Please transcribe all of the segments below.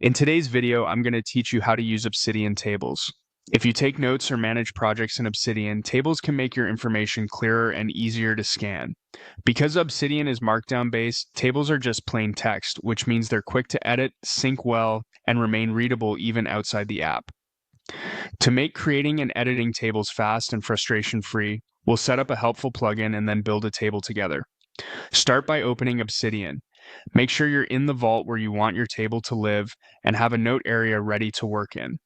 In today's video, I'm going to teach you how to use Obsidian tables. If you take notes or manage projects in Obsidian, tables can make your information clearer and easier to scan. Because Obsidian is markdown based, tables are just plain text, which means they're quick to edit, sync well, and remain readable even outside the app. To make creating and editing tables fast and frustration-free, we'll set up a helpful plugin and then build a table together. Start by opening Obsidian. Make sure you're in the vault where you want your table to live and have a note area ready to work in.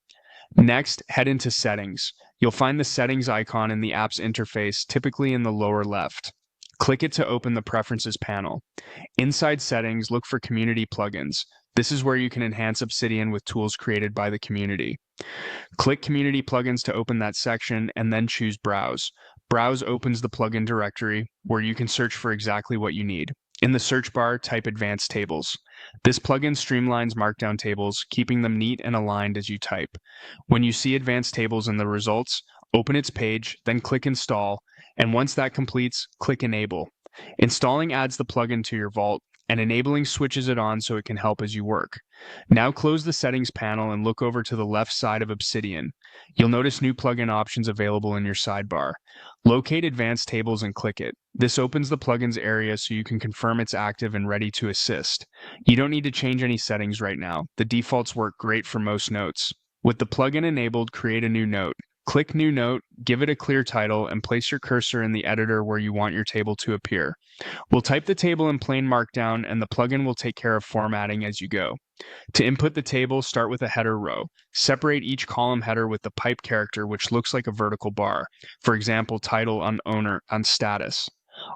Next, head into Settings. You'll find the Settings icon in the app's interface, typically in the lower left. Click it to open the Preferences panel. Inside Settings, look for Community Plugins. This is where you can enhance Obsidian with tools created by the community. Click Community Plugins to open that section and then choose Browse. Browse opens the plugin directory where you can search for exactly what you need. In the search bar, type Advanced Tables. This plugin streamlines markdown tables, keeping them neat and aligned as you type. When you see Advanced Tables in the results, open its page, then click Install, and once that completes, click Enable. Installing adds the plugin to your vault, and enabling switches it on so it can help as you work. Now close the Settings panel and look over to the left side of Obsidian. You'll notice new plugin options available in your sidebar. Locate Advanced Tables and click it. This opens the plugins area so you can confirm it's active and ready to assist. You don't need to change any settings right now. The defaults work great for most notes. With the plugin enabled, create a new note. Click New Note, give it a clear title, and place your cursor in the editor where you want your table to appear. We'll type the table in plain markdown, and the plugin will take care of formatting as you go. To input the table, start with a header row. Separate each column header with the pipe character, which looks like a vertical bar. For example, title on owner on status.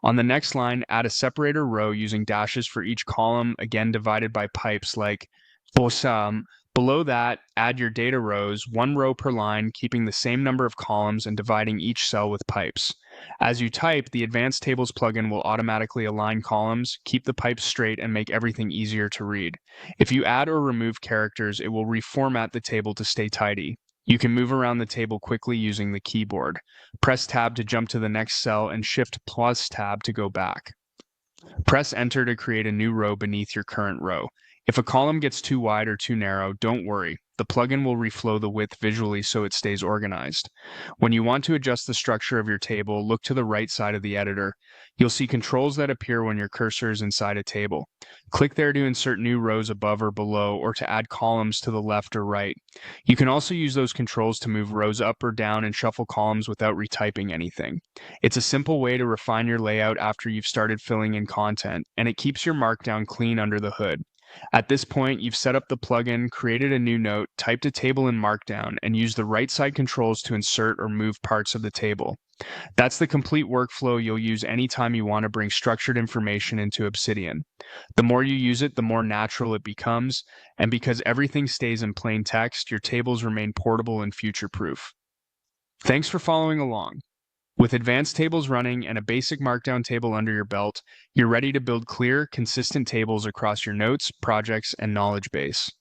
On the next line, add a separator row using dashes for each column, again divided by pipes like bosam. Below that, add your data rows, one row per line, keeping the same number of columns and dividing each cell with pipes. As you type, the Advanced Tables plugin will automatically align columns, keep the pipes straight, and make everything easier to read. If you add or remove characters, it will reformat the table to stay tidy. You can move around the table quickly using the keyboard. Press Tab to jump to the next cell and Shift plus Tab to go back. Press Enter to create a new row beneath your current row. If a column gets too wide or too narrow, don't worry. The plugin will reflow the width visually so it stays organized. When you want to adjust the structure of your table, look to the right side of the editor. You'll see controls that appear when your cursor is inside a table. Click there to insert new rows above or below, or to add columns to the left or right. You can also use those controls to move rows up or down and shuffle columns without retyping anything. It's a simple way to refine your layout after you've started filling in content, and it keeps your markdown clean under the hood. At this point, you've set up the plugin, created a new note, typed a table in Markdown, and used the right side controls to insert or move parts of the table. That's the complete workflow you'll use anytime you want to bring structured information into Obsidian. The more you use it, the more natural it becomes, and because everything stays in plain text, your tables remain portable and future-proof. Thanks for following along. With Advanced Tables running and a basic Markdown table under your belt, you're ready to build clear, consistent tables across your notes, projects, and knowledge base.